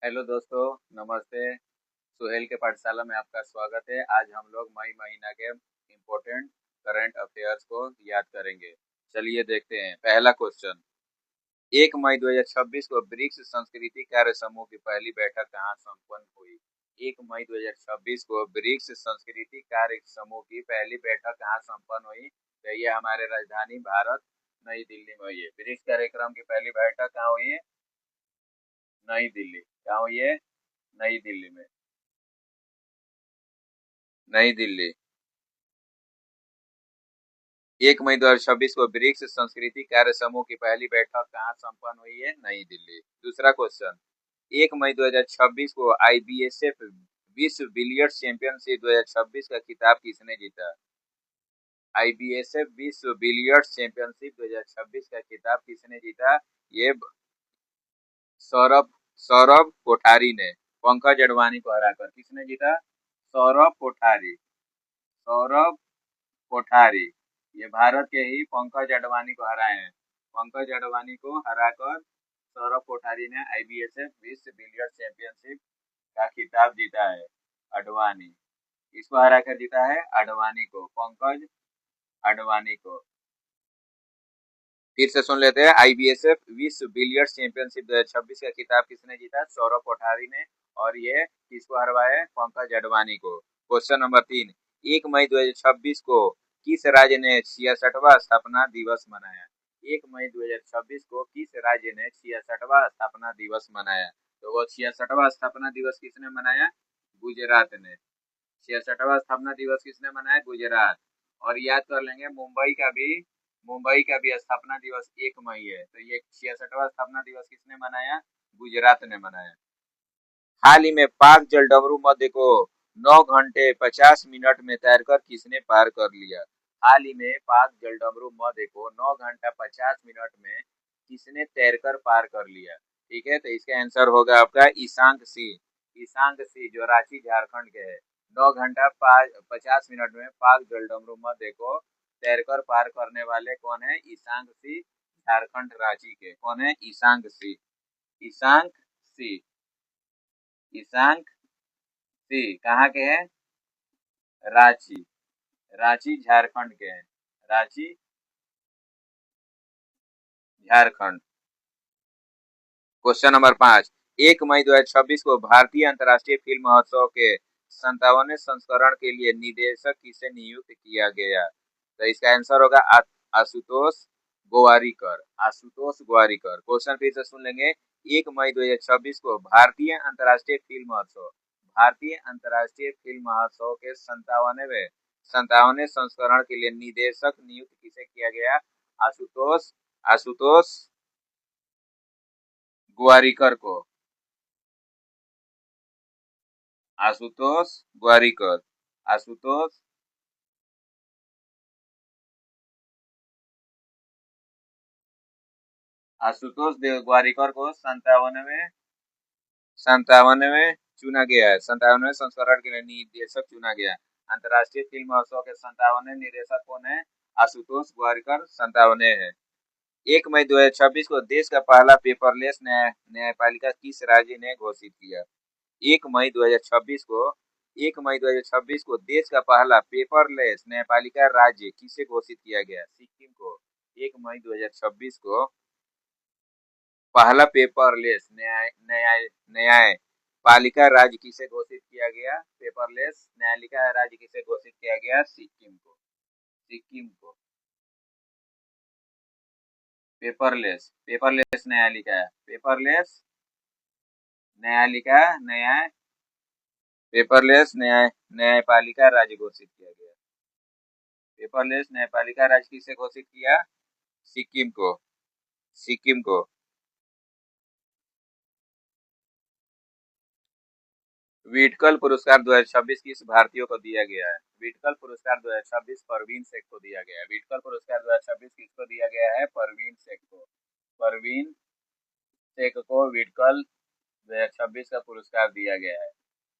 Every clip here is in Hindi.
हेलो दोस्तों, नमस्ते। सुहेल के पाठशाला में आपका स्वागत है। आज हम लोग मई महीना के इम्पोर्टेंट करंट अफेयर्स को याद करेंगे। चलिए देखते हैं। पहला क्वेश्चन, 1 मई 2026 को ब्रिक्स संस्कृति कार्य समूह की पहली बैठक कहाँ संपन्न हुई? 1 मई 2026 को ब्रिक्स संस्कृति कार्य समूह की पहली बैठक कहाँ संपन्न हुई? तो ये हमारे राजधानी भारत नई दिल्ली में हुई है। ब्रिक्स कार्यक्रम की पहली बैठक कहाँ हुई है? नई दिल्ली। कहाँ हुई है? नई दिल्ली में। नई दिल्ली। 1 मई 2026 को ब्रिक्स संस्कृति कार्य समूह की पहली बैठक कहाँ संपन्न हुई है? नई दिल्ली। दूसरा क्वेश्चन, 1 मई 2026 को आईबीएसएफ विश्व बिलियर्ड्स चैंपियनशिप 2026 का खिताब किसने जीता? आईबीएसएफ विश्व बिलियर्ड्स चैंपियनशिप 2026 का खिताब किसने जीता? ये सौरभ सौरभ कोठारी ने पंकज अडवाणी को हराकर। किसने जीता? सौरभ कोठारी। सौरभ कोठारी ये भारत के ही पंकज अडवाणी को हराए हैं। पंकज अडवाणी को हराकर सौरभ कोठारी ने आईबीएसएफ विश्व बिलियर्ड्स चैंपियनशिप का खिताब जीता है। अडवाणी इसको हराकर जीता है, अडवाणी को, पंकज अडवाणी को। फिर से सुन लेते हैं। आईबीएसएफ विश्व बिलियर्ड्स चैंपियनशिप 2026 का खिताब किसने जीता? सौरभ कोठारी ने। और ये किसको हरवाया है? पंकज अडवाणी को। क्वेश्चन नंबर 3, 1 मई 2026 को किस राज्य ने 66वां स्थापना दिवस मनाया? 1 मई 2026 को किस राज्य ने 66वां स्थापना दिवस मनाया? तो वो 66वां स्थापना दिवस किसने मनाया? गुजरात ने। 66वां स्थापना दिवस किसने मनाया? गुजरात। और याद कर लेंगे, मुंबई का भी स्थापना दिवस 1 मई है। तो ये 66वां स्थापना दिवस किसने मनाया? गुजरात ने मनाया। हाल ही में पाक जलडमरू मध्य को 9 घंटे 50 मिनट में तैरकर किसने पार कर लिया? हाल ही में पाक जलडमरू मध्य को 9 घंटा 50 मिनट में किसने तैरकर पार कर लिया? ठीक है, तो इसका आंसर होगा आपका ईशांक सिंह। ईशांक सिंह जो रांची झारखंड के है। 9 घंटा 50 मिनट में पाक जलडमरू मध्य को तैरकर पार करने वाले कौन है? ईशांक सिंह, झारखंड रांची के। कौन है? ईशांक सिंह। ईशांक सिंह। ईशांक सिंह कहाँ के हैं? रांची। रांची झारखंड के हैं। रांची झारखंड। क्वेश्चन नंबर 5, 1 मई 2026 को भारतीय अंतर्राष्ट्रीय फिल्म महोत्सव के 57वें संस्करण के लिए निदेशक किसे नियुक्त किया गया? तो इसका आंसर होगा आशुतोष गोवारिकर। आशुतोष गोवारिकर। क्वेश्चन फिर से सुन लेंगे। 1 मई 2026 को भारतीय अंतर्राष्ट्रीय फिल्म महोत्सव के 57वें संस्करण के लिए निदेशक नियुक्त किसे किया गया? आशुतोष गोवारिकर को। आशुतोष गोवारिकर। आशुतोष गोवारिकर को 57वें चुना गया है। 57वें संस्करण के लिए निदेशक चुना गया। अंतर्राष्ट्रीय फिल्म महोत्सव के 57वें निदेशक कौन है? आशुतोष गोवारिकर 57वें है। 1 मई 2026 को देश का पहला पेपरलेस न्यायपालिका किस राज्य ने घोषित किया? 1 मई 2026 को 1 मई 2026 को देश का पहला पेपरलेस न्यायपालिका राज्य किसे घोषित किया गया? सिक्किम को। 1 मई 2026 को पहला पेपरलेस न्यायपालिका राज्य किसे घोषित किया गया? पेपरलेस न्यायपालिका राज्य किसे घोषित किया गया? सिक्किम को। सिक्किम को पेपरलेस न्यायपालिका न्यायपालिका राज्य घोषित किया गया। पेपरलेस न्यायपालिका राज्य किसे घोषित किया? सिक्किम को। सिक्किम को। विटकल पुरस्कार 2026 किस भारतीय को दिया गया है? विटकल पुरस्कार 2026 परवीन शेख को दिया गया है। विटकल पुरस्कार 2026 किसको दिया गया है? परवीन शेख को। परवीन शेख को विटकल 2026 का पुरस्कार दिया गया है।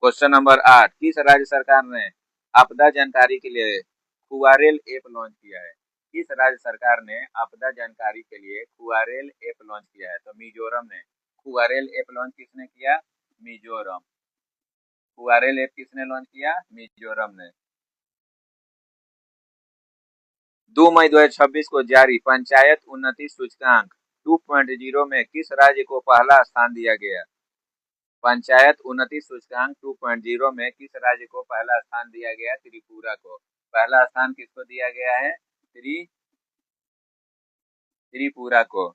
क्वेश्चन नंबर 8, किस राज्य सरकार ने आपदा जानकारी के लिए खुआरेल ऐप लॉन्च किया है? किस राज्य सरकार ने आपदा जानकारी के लिए खुआरेल ऐप लॉन्च किया है? तो मिजोरम ने। खुआरेल ऐप लॉन्च किसने किया? मिजोरम। फुआरे लैब किसने लॉन्च किया? मिजोरम ने। 2 मई 2026 को जारी पंचायत उन्नति सूचकांक 2.0 में किस राज्य को पहला स्थान दिया गया? पंचायत उन्नति सूचकांक 2.0 में किस राज्य को पहला स्थान दिया गया? त्रिपुरा को। पहला स्थान किसको दिया गया है? त्रिपुरा को।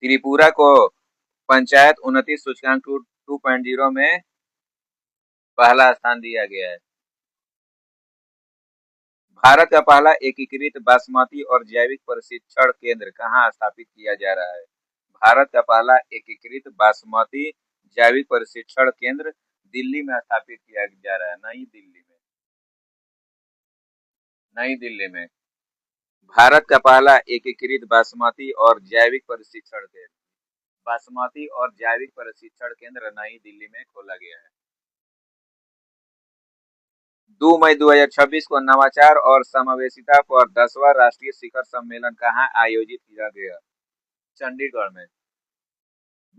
त्रिपुरा को पंचायत उन्नति सूचकांक 2.0 में पहला स्थान दिया गया है। भारत का पहला एकीकृत बासमती और जैविक प्रशिक्षण केंद्र कहाँ स्थापित किया जा रहा है? भारत का पहला एकीकृत बासमती जैविक प्रशिक्षण केंद्र दिल्ली में स्थापित किया जा रहा है। नई दिल्ली में। नई दिल्ली में भारत का पहला एकीकृत बासमती और जैविक प्रशिक्षण केंद्र, बासमती और जैविक प्रशिक्षण केंद्र नई दिल्ली में खोला गया है। 2 मई 2026 को नवाचार और समावेशिता पर 10वां राष्ट्रीय शिखर सम्मेलन कहाँ आयोजित किया गया? चंडीगढ़ में।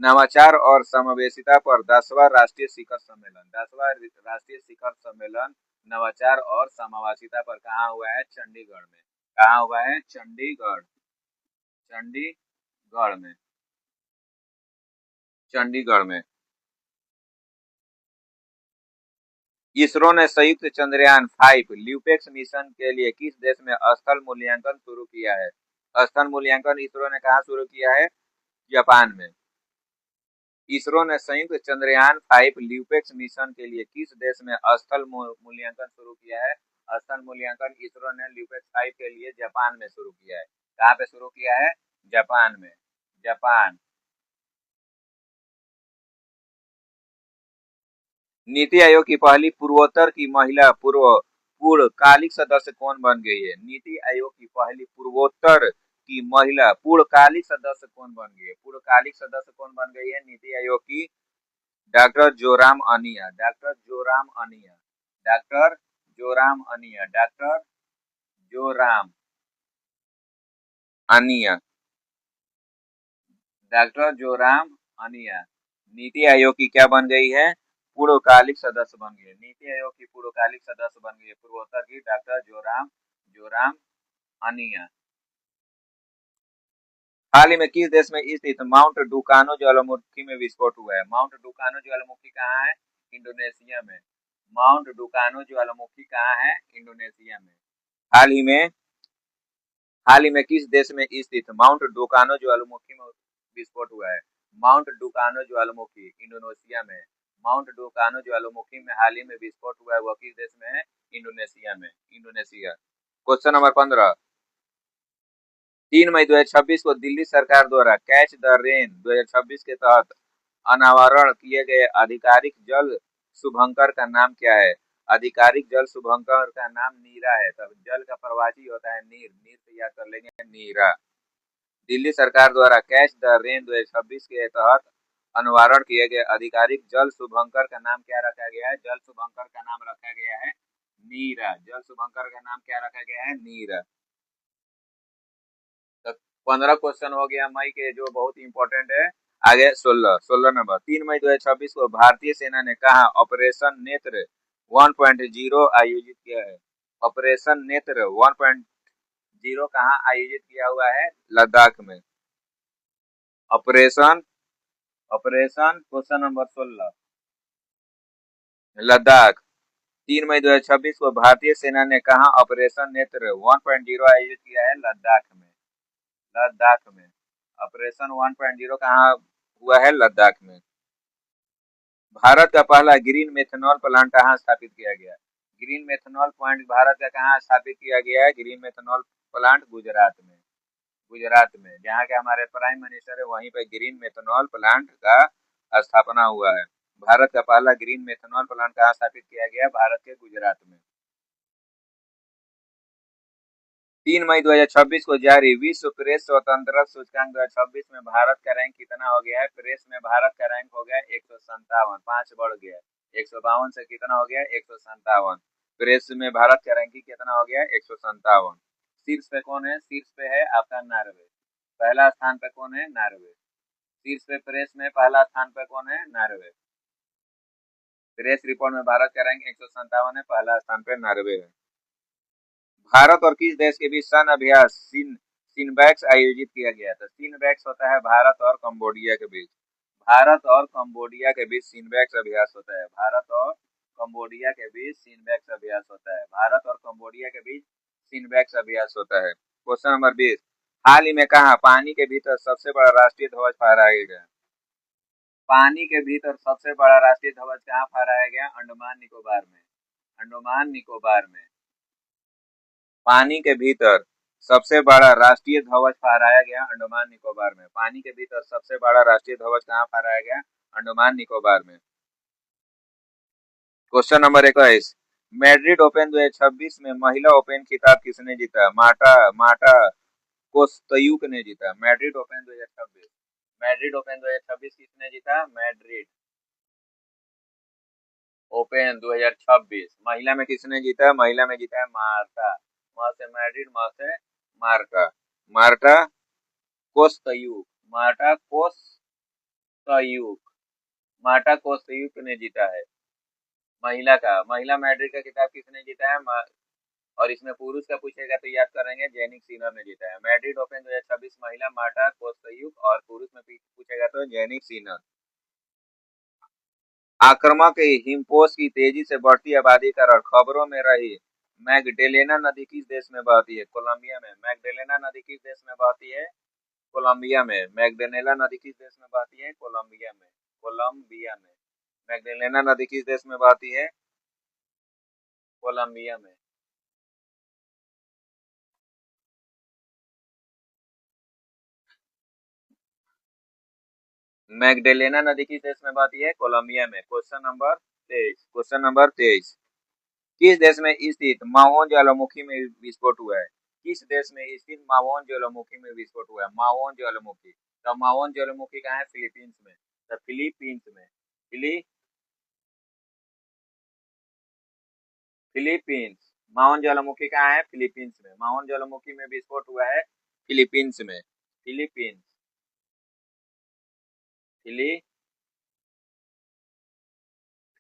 नवाचार और समावेशिता पर 10वां राष्ट्रीय शिखर सम्मेलन, 10वां राष्ट्रीय शिखर सम्मेलन नवाचार और समावेशिता पर कहाँ हुआ है? चंडीगढ़ में। कहाँ हुआ है? चंडीगढ़। चंडीगढ़ में। चंडीगढ़ में। इसरो ने संयुक्त चंद्रयान 5 ल्यूपेक्स मिशन के लिए किस देश में स्थल मूल्यांकन शुरू किया है? स्थल मूल्यांकन इसरो ने कहाँ शुरू किया है? जापान में। इसरो ने संयुक्त चंद्रयान 5 ल्यूपेक्स मिशन के लिए किस देश में स्थल मूल्यांकन शुरू किया है? स्थल मूल्यांकन इसरो ने ल्यूपेक्स 5 के लिए जापान में शुरू किया है। कहाँ पे शुरू किया है? जापान में। जापान। नीति आयोग की पहली पूर्वोत्तर की महिला पूर्णकालिक सदस्य कौन बन गई है? नीति आयोग की पहली पूर्वोत्तर की महिला पूर्णकालिक सदस्य कौन बन गई है? पूर्णकालिक सदस्य कौन बन गई है नीति आयोग की? Doctor Joram Aniya. Doctor Joram Aniya. Doctor Joram Aniya. Doctor Joram Aniya. Doctor Joram Aniya NITI Aayog की क्या बन गई है? पूर्णकालिक सदस्य बन गई है। नीति आयोग की पूर्णकालिक सदस्य बन गई है पूर्वोत्तर की डॉक्टर जोराम अनिया। हाल ही में किस देश में स्थित माउंट डुकानो ज्वालामुखी में विस्फोट हुआ है? माउंट डुकानो ज्वालामुखी कहाँ है? इंडोनेशिया में। माउंट डुकानो ज्वालामुखी कहाँ है? इंडोनेशिया में। हाल ही में किस देश में स्थित माउंट डुकानो ज्वालामुखी में विस्फोट हुआ है? माउंट डुकानो ज्वालामुखी इंडोनेशिया में। माउंट डुकानो ज्वालामुखी में हाल ही में विस्फोट हुआ है, वह किस देश में है? इंडोनेशिया में। इंडोनेशिया। Question number 15। 3 मई 2026 को दिल्ली सरकार द्वारा कैच द रेन 2026 के तहत अनावरण किए गए आधिकारिक जल शुभंकर का नाम क्या है? आधिकारिक जल शुभंकर का नाम नीरा है। तब जल का प्रवाची होता है नीर। नीर से याद कर लेंगे नीरा। दिल्ली सरकार द्वारा कैच द रेन 2026 के तहत अनावरण किए गए आधिकारिक जल शुभंकर का नाम क्या रखा गया है? जल शुभंकर का नाम रखा गया है नीरा। जल शुभंकर का नाम क्या रखा गया है? नीरा। 15 क्वेश्चन हो गया मई के, जो बहुत इंपॉर्टेंट है। आगे 16 नंबर। 3 मई 2026 को भारतीय सेना ने कहा ऑपरेशन नेत्र 1.0 आयोजित किया है? ऑपरेशन नेत्र 1.0 कहाँ आयोजित किया हुआ है? लद्दाख में। Operation question number 16 Ladakh. 3 मई 2026 को भारतीय सेना ने कहा ऑपरेशन नेत्र 1.0 आयोजित किया है? लद्दाख में। लद्दाख में। ऑपरेशन 1.0 कहाँ हुआ है? लद्दाख में। भारत का पहला ग्रीन मेथनॉल प्लांट कहाँ स्थापित किया गया? ग्रीन मेथनॉल प्लांट भारत का कहाँ स्थापित किया गया है? ग्रीन मेथनॉल प्लांट गुजरात में। गुजरात में जहाँ के हमारे प्राइम मिनिस्टर है, वहीं पे ग्रीन मेथनॉल प्लांट का स्थापना हुआ है। भारत का पहला ग्रीन मेथनॉल प्लांट कहाँ स्थापित किया गया? भारत के गुजरात में। 3 मई 2026 को जारी विश्व प्रेस स्वतंत्रता सूचकांक 2026 में भारत का रैंक कितना हो गया है? प्रेस में भारत का रैंक हो गया 157, 5 बढ़ गया। 152 से कितना हो गया? 157। प्रेस में भारत का रैंकिंग कितना हो गया? 157। शीर्ष पे कौन है? शीर्ष पे है आपका नॉर्वे। पहला स्थान पे कौन है? नॉर्वे। शीर्ष पे प्रेस में पहला स्थान पे कौन है? नॉर्वे। प्रेस रिपोर्ट में भारत का रैंक 157 है, पहला स्थान पे नॉर्वे है। भारत और किस देश के बीच सन अभ्यास सिनबैक्स आयोजित किया गया था? सिनबैक्स होता है भारत और कंबोडिया के बीच। भारत और कंबोडिया के बीच सिनबैक्स अभ्यास होता है। भारत और कंबोडिया के बीच सिनबैक्स अभ्यास होता है। भारत और कंबोडिया के बीच सिनबैक्स अभ्यास होता है। क्वेश्चन नंबर 20, हाल ही में कहा पानी के भीतर सबसे बड़ा राष्ट्रीय ध्वज फहराया गया? पानी के भीतर सबसे बड़ा राष्ट्रीय ध्वज कहाँ फहराया गया? अंडमान निकोबार में। अंडमान निकोबार में पानी के भीतर सबसे बड़ा राष्ट्रीय ध्वज फहराया गया अंडमान निकोबार में। पानी के भीतर सबसे बड़ा राष्ट्रीय ध्वज कहाँ फहराया गया? अंडमान निकोबार में। क्वेश्चन नंबर 21, मैड्रिड ओपन 2026 में महिला ओपन खिताब किसने जीता? मार्टा कोस्त्यूक ने जीता। मैड्रिड ओपन 2026, मैड्रिड ओपन 2026 किसने जीता? मैड्रिड ओपन 2026 महिला में किसने जीता? महिला में जीता है मार्टा। वहां से मैड्रिड, वहां से मार्टा। मार्टा कोस्त्यूक, मार्टा कोस्त्यूक, मार्टा कोस्त्यूक ने जीता है महिला का। महिला मैड्रिड का खिताब किसने जीता है? और इसमें पुरुष का पूछेगा तो याद करेंगे जेनिक सिनर ने जीता है। मैड्रिड ओपन 2026 महिला मार्टा कोस्त्यूक, और पुरुष में पूछेगा तो जेनिक सिनर। आक्रामक हिमपोश की तेजी से बढ़ती आबादी का कारण खबरों में रही मैगडेलेना नदी किस देश में बहती है? कोलंबिया में। मैगडेलेना नदी किस देश में बहती है? कोलंबिया में। मैगडेलेना नदी किस देश में बहती है? कोलंबिया में। कोलंबिया में। मैगडेलेना नदी किस देश में बहती है? कोलंबिया में। मैगडेलेना नदी किस देश में बहती है? कोलंबिया में। क्वेश्चन नंबर 23, क्वेश्चन नंबर 23, किस देश में स्थित मावोन ज्वालामुखी में विस्फोट हुआ है? किस देश में स्थित मावोन ज्वालामुखी में विस्फोट हुआ है? मावोन ज्वालामुखी। तो मावोन ज्वालामुखी कहाँ है? फिलीपींस में। तो फिलीपींस में, फिलीपींस। मावोन ज्वालामुखी कहाँ है? फिलीपींस में। मावोन ज्वालामुखी में विस्फोट हुआ है फिलीपींस में। फिलीपींस,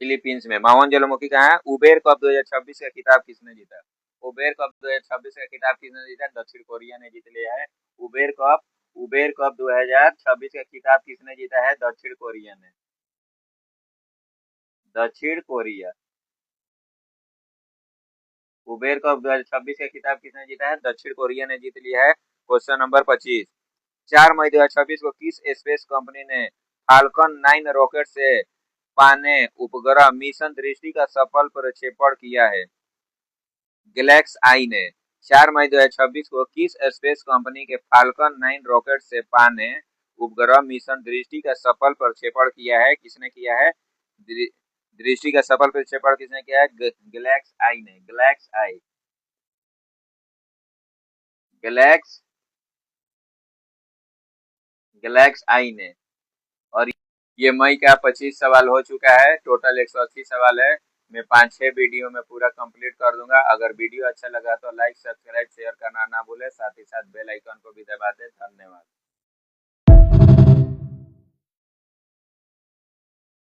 फिलीपींस में मावोन ज्वालामुखी कहाँ है? उबेर कप 2026 का खिताब किसने जीता? उबेर कप 2026 का खिताब किसने जीता? दक्षिण कोरिया ने जीत लिया है उबेर कप। उबेर कप 2026 का खिताब किसने जीता है? दक्षिण कोरिया ने। दक्षिण कोरिया। उबेर कप 2026 का खिताब किसने जीता है? दक्षिण कोरिया ने जीत लिया है। क्वेश्चन नंबर 25, 4 मई 2026 को किस स्पेस कंपनी ने फाल्कन 9 रॉकेट से पाने उपग्रह मिशन दृष्टि का सफल प्रक्षेपण किया है? गैलेक्स आई ने 4 मई 2026 को किस स्पेस कंपनी के फाल्कन 9 रॉकेट से पाने उपग्रह मिशन दृष्टि का सफल प्रक्षेपण किया है? किसने किया है? दृष्टि का सफल प्रक्षेपण किसने किया है? गैलेक्स आई ने। गैलेक्स आई, गैलेक्स गैलेक्स आई ने। और ये मई का 25 सवाल हो चुका है। टोटल 180 सवाल है। मैं 5-6 वीडियो में पूरा कंप्लीट कर दूंगा। अगर वीडियो अच्छा लगा तो लाइक, सब्सक्राइब, शेयर करना ना भूले। साथ ही साथ बेल आइकन को भी दबा दे। धन्यवाद।